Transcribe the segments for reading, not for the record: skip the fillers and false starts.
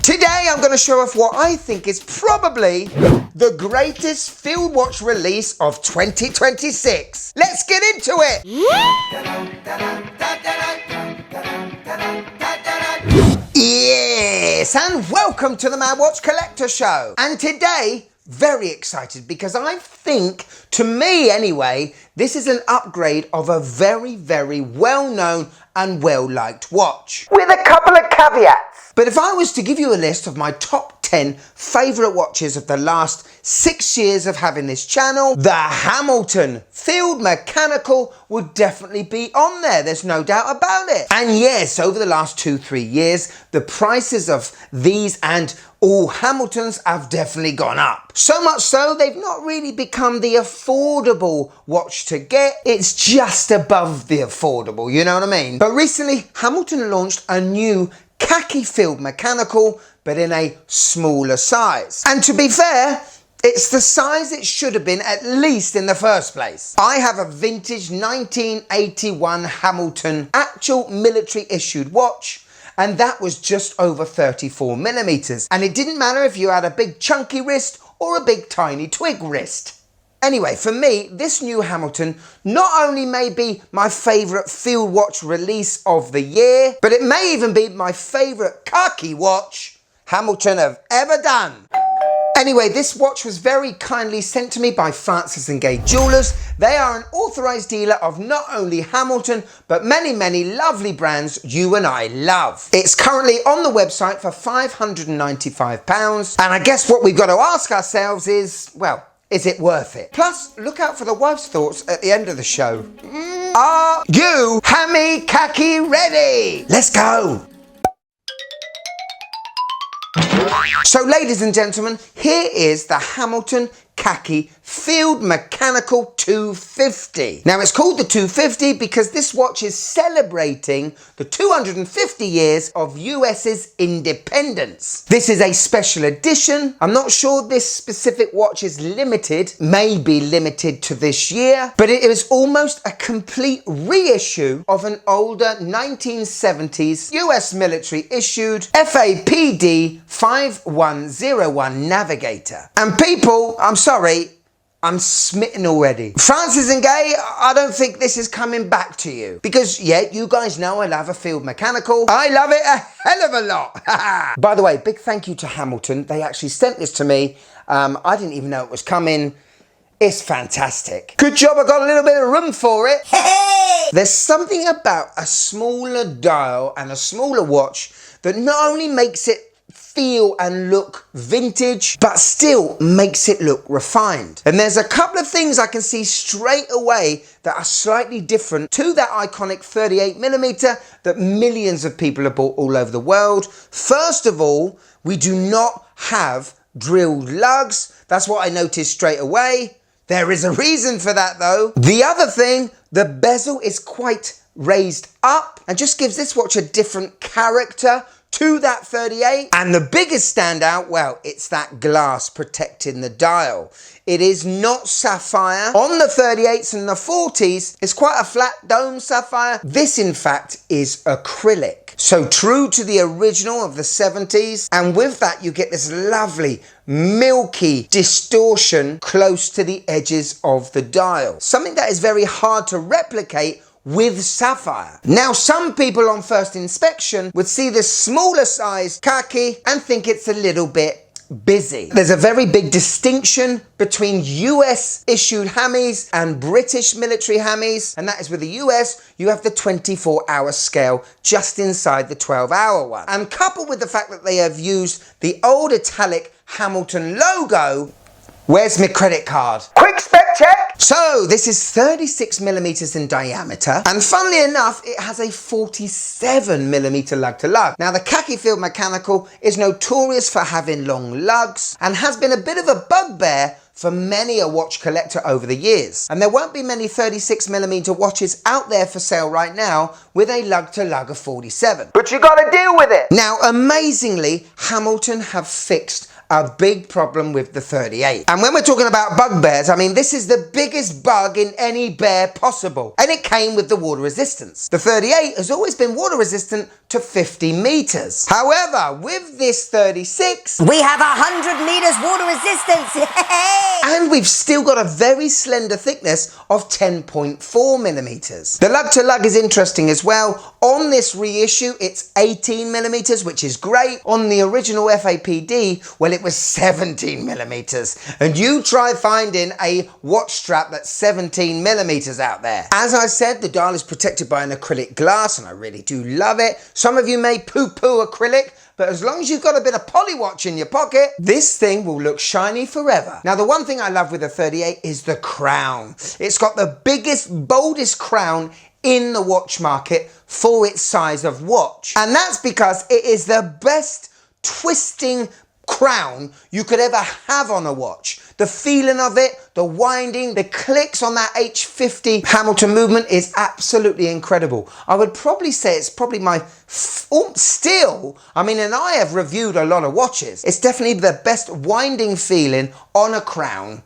Today I'm going to show off what I think is probably the greatest field watch release of 2026. Let's get into it! Yes, and welcome to the Mad Watch Collector Show. And today, very excited because I think, to me anyway, this is an upgrade of a very, very well-known and well-liked watch. With a couple of caveats. But if I was to give you a list of my top 10 favourite watches of the last 6 years of having this channel, the Hamilton Field Mechanical would definitely be on there. There's no doubt about it. And yes, over the last 2-3 years, the prices of these and all Hamiltons have definitely gone up. So much so, they've not really become the affordable watch to get. It's just above the affordable, you know what I mean? But recently, Hamilton launched a new Khaki Field Mechanical, but in a smaller size. And to be fair, it's the size it should have been, at least in the first place. I have a vintage 1981 Hamilton actual military issued watch, and that was just over 34 millimeters. And it didn't matter if you had a big chunky wrist or a big tiny twig wrist. Anyway, for me, this new Hamilton not only may be my favourite field watch release of the year, but it may even be my favourite khaki watch Hamilton have ever done. Anyway, this watch was very kindly sent to me by Francis & Gay Jewelers. They are an authorised dealer of not only Hamilton, but many, many lovely brands you and I love. It's currently on the website for £595. And I guess what we've got to ask ourselves is, well, is it worth it? Plus, look out for the wife's thoughts at the end of the show. Are you hammy khaki ready? Let's go. So ladies and gentlemen, here is the Hamilton Khaki Field Mechanical 250. Now it's called the 250 because this watch is celebrating the 250 years of US's independence. This is a special edition. I'm not sure this specific watch is limited, may be limited to this year, but it is almost a complete reissue of an older 1970s US military issued FAPD 5101 Navigator. And people, I'm sorry, I'm smitten already. Francis & Gay, I don't think this is coming back to you. Because, yeah, you guys know I love a Field Mechanical. I love it a hell of a lot. By the way, big thank you to Hamilton. They actually sent this to me. I didn't even know it was coming. It's fantastic. Good job I got a little bit of room for it. There's something about a smaller dial and a smaller watch that not only makes it feel and look vintage, but still makes it look refined. And there's a couple of things I can see straight away that are slightly different to that iconic 38mm that millions of people have bought all over the world. First of all, we do not have drilled lugs. That's what I noticed straight away. There is a reason for that though. The other thing, the bezel is quite raised up and just gives this watch a different character to that 38. And the biggest standout, well, it's that glass protecting the dial. It is not sapphire. On the 38s and the 40s, it's quite a flat dome sapphire. This, in fact, is acrylic. So true to the original of the 70s. And with that, you get this lovely, milky distortion close to the edges of the dial. Something that is very hard to replicate with sapphire. Now, some people on first inspection would see this smaller size khaki and think it's a little bit busy. There's a very big distinction between US issued hammies and British military hammies, and that is with the US, you have the 24-hour scale just inside the 12-hour one. And coupled with the fact that they have used the old italic Hamilton logo, where's my credit card? Quick spec check! So this is 36mm in diameter, and funnily enough, it has a 47mm lug to lug. Now the Khaki Field Mechanical is notorious for having long lugs and has been a bit of a bugbear for many a watch collector over the years. And there won't be many 36mm watches out there for sale right now with a lug to lug of 47. But you gotta deal with it! Now amazingly, Hamilton have fixed a big problem with the 38. And when we're talking about bugbears, I mean, this is the biggest bug in any bear possible. And it came with the water resistance. The 38 has always been water resistant to 50 meters. However, with this 36, we have 100 meters water resistance. And we've still got a very slender thickness of 10.4 millimeters. The lug to lug is interesting as well. On this reissue, it's 18 millimeters, which is great. On the original FAPD, well, it was 17 millimeters. And you try finding a watch strap that's 17 millimeters out there. As I said, the dial is protected by an acrylic glass, and I really do love it. Some of you may poo-poo acrylic, but as long as you've got a bit of polywatch in your pocket, this thing will look shiny forever. Now, the one thing I love with the 38 is the crown. It's got the biggest, boldest crown in the watch market for its size of watch. And that's because it is the best twisting crown you could ever have on a watch. The feeling of it, the winding, the clicks on that H50 Hamilton movement is absolutely incredible. I would probably say it's probably my still, I mean, and I have reviewed a lot of watches. It's definitely the best winding feeling on a crown,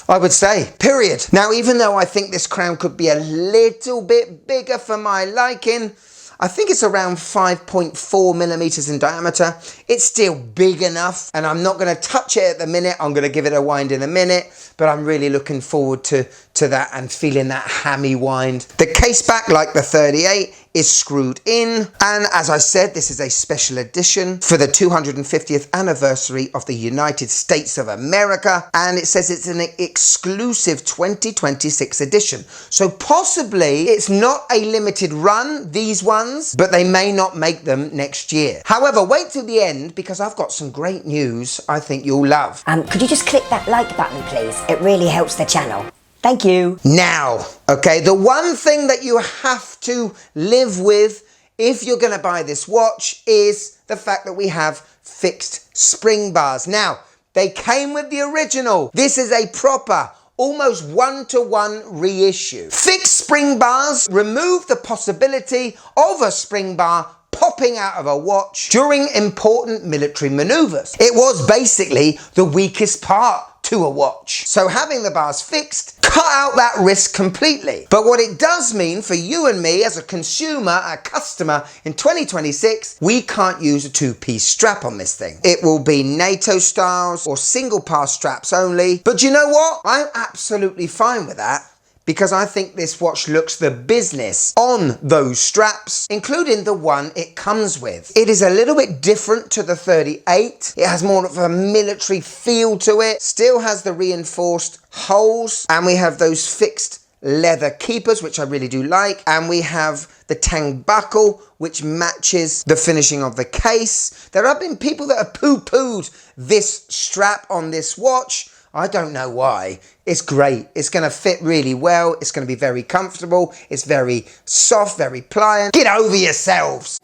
I would say, period. Now, even though I think this crown could be a little bit bigger for my liking, I think it's around 5.4 millimeters in diameter. It's still big enough, and I'm not going to touch it at the minute. I'm going to give it a wind in a minute, but I'm really looking forward to that and feeling that hammy wind. The case back, like the 38, is screwed in, and as I said, this is a special edition for the 250th anniversary of the United States of America, and it says it's an exclusive 2026 edition. So possibly it's not a limited run, these ones, but they may not make them next year. However, wait till the end, because I've got some great news I think you'll love. Could you just click that like button, please? It really helps the channel. Thank you. Now, okay, the one thing that you have to live with if you're going to buy this watch is the fact that we have fixed spring bars. Now, they came with the original. This is a proper, almost one-to-one reissue. Fixed spring bars remove the possibility of a spring bar popping out of a watch during important military maneuvers. It was basically the weakest part to a watch. So having the bars fixed cut out that risk completely. But what it does mean for you and me as a consumer, a customer in 2026, we can't use a two-piece strap on this thing. It will be NATO styles or single pass straps only. But you know what? I'm absolutely fine with that, because I think this watch looks the business on those straps, including the one it comes with. It is a little bit different to the 38. It has more of a military feel to it, still has the reinforced holes, and we have those fixed leather keepers, which I really do like, and we have the tang buckle, which matches the finishing of the case. There have been people that have poo-pooed this strap on this watch. I don't know why. It's great. It's going to fit really well. It's going to be very comfortable. It's very soft, very pliant. Get over yourselves.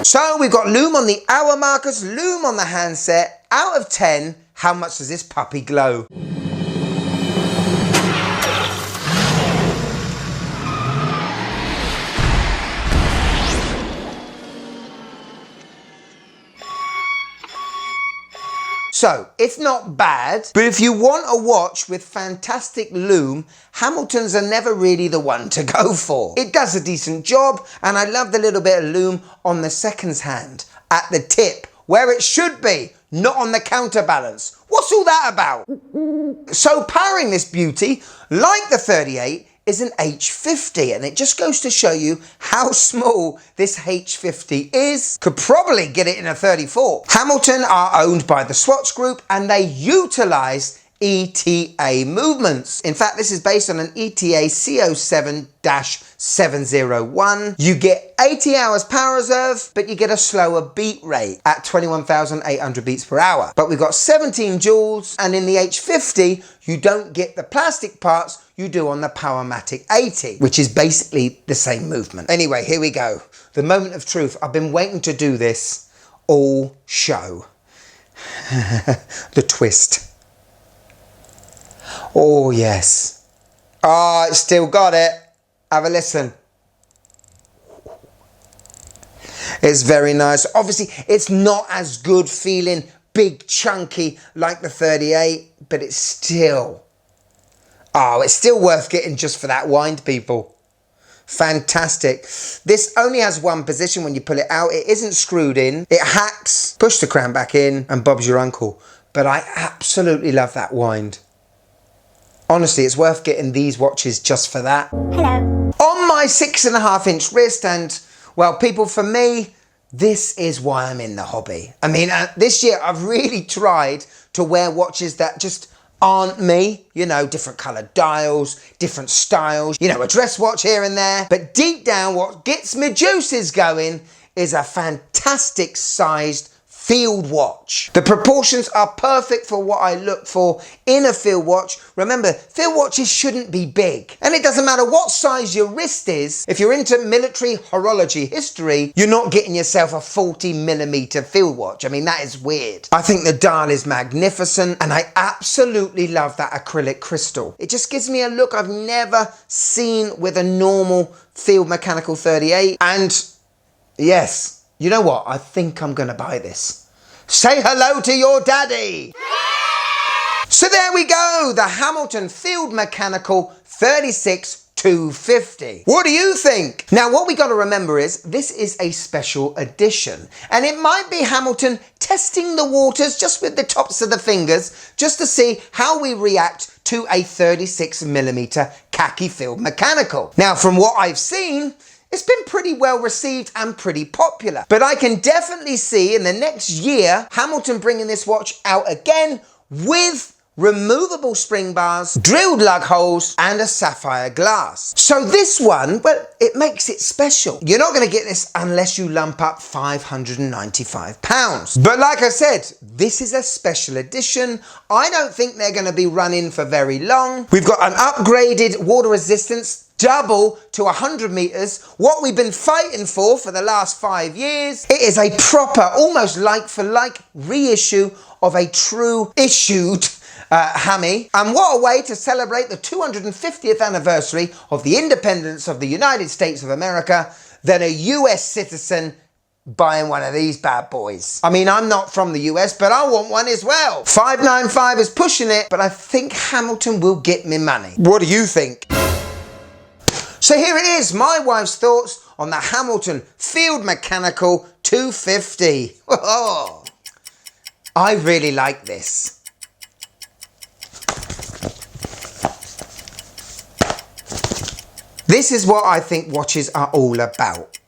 So we've got lume on the hour markers, lume on the handset. Out of 10, how much does this puppy glow? So, it's not bad, but if you want a watch with fantastic lume, Hamiltons are never really the one to go for. It does a decent job, and I love the little bit of lume on the seconds hand, at the tip, where it should be, not on the counterbalance. What's all that about? So powering this beauty, like the 38, is an H50, and it just goes to show you how small this H50 is. Could probably get it in a 34. Hamilton are owned by the Swatch Group, and they utilize ETA movements. In fact, this is based on an ETA CO7-701. You get 80 hours power reserve, but you get a slower beat rate at 21,800 beats per hour. But we've got 17 joules, and in the H50, you don't get the plastic parts you do on the Powermatic 80, which is basically the same movement. Anyway, here we go. The moment of truth. I've been waiting to do this all show. The twist. Oh, yes. Oh, it's still got it. Have a listen. It's very nice. Obviously, it's not as good feeling big chunky like the 38, but it's still worth getting just for that wind, people. Fantastic. This only has one position when you pull it out. It isn't screwed in. It hacks, push the crown back in, and Bob's your uncle. But I absolutely love that wind. Honestly, it's worth getting these watches just for that. Hello. On my 6.5-inch wrist, and well, people, for me, this is why I'm in the hobby. I mean, this year I've really tried to wear watches that just aren't me. You know, different coloured dials, different styles, you know, a dress watch here and there. But deep down, what gets my juices going is a fantastic sized field watch. The proportions are perfect for what I look for in a field watch. Remember, field watches shouldn't be big. And it doesn't matter what size your wrist is. If you're into military horology history, you're not getting yourself a 40mm field watch. I mean, that is weird. I think the dial is magnificent, and I absolutely love that acrylic crystal. It just gives me a look I've never seen with a normal field mechanical 38. And yes, you know what? I think I'm gonna buy this. Say hello to your daddy. So there we go, the Hamilton Field Mechanical 36-250. What do you think? Now, what we got to remember is this is a special edition, and it might be Hamilton testing the waters just with the tops of the fingers, just to see how we react to a 36mm Khaki Field Mechanical. Now, from what I've seen, it's been pretty well received and pretty popular. But I can definitely see in the next year, Hamilton bringing this watch out again with removable spring bars, drilled lug holes, and a sapphire glass. So this one, well, it makes it special. You're not going to get this unless you lump up £595. But like I said, this is a special edition. I don't think they're going to be running for very long. We've got an upgraded water resistance, double to 100 meters, what we've been fighting for the last 5 years. It is a proper, almost like for like reissue of a true issued hammy. And what a way to celebrate the 250th anniversary of the independence of the United States of America than a US citizen buying one of these bad boys. I mean, I'm not from the US, but I want one as well. 595 is pushing it, but I think Hamilton will get me money. What do you think? So here it is, my wife's thoughts on the Hamilton Field Mechanical 250. Oh, I really like this. This is what I think watches are all about.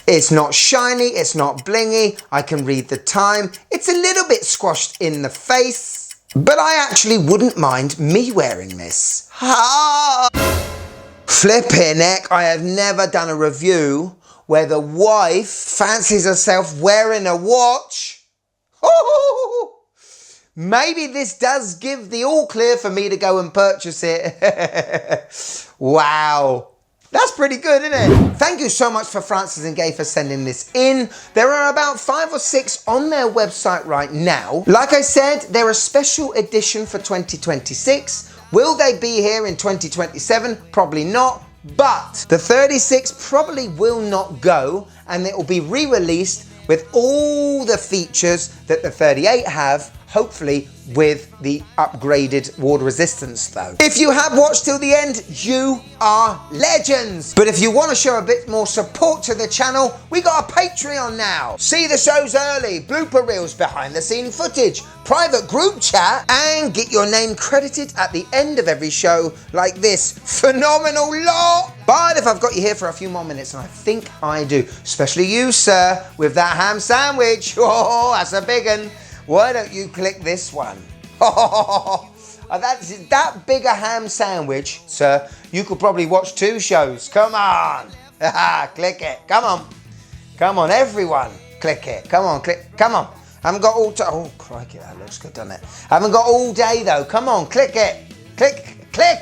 It's not shiny, it's not blingy, I can read the time. It's a little bit squashed in the face, but I actually wouldn't mind me wearing this. Ha! Flipping heck, I have never done a review where the wife fancies herself wearing a watch. Oh, maybe this does give the all clear for me to go and purchase it. Wow. That's pretty good, isn't it? Thank you so much for Francis and Gay for sending this in. There are about 5 or 6 on their website right now. Like I said, they're a special edition for 2026. Will they be here in 2027? Probably not. But the 36 probably will not go, and it will be re-released with all the features that the 38 have, hopefully with the upgraded water resistance though. If you have watched till the end, you are legends. But if you want to show a bit more support to the channel, we got a Patreon now. See the shows early, blooper reels, behind the scene footage, private group chat, and get your name credited at the end of every show like this phenomenal lot. But if I've got you here for a few more minutes, and I think I do, especially you, sir, with that ham sandwich, oh, that's a big one. Why don't you click this one? That's that big a ham sandwich, sir. You could probably watch 2 shows. Come on. Click it. Come on. Come on, everyone. Click it. Come on, click. Come on. Haven't got all day. Oh, crikey, that looks good, doesn't it? Haven't got all day, though. Come on, click it. Click it.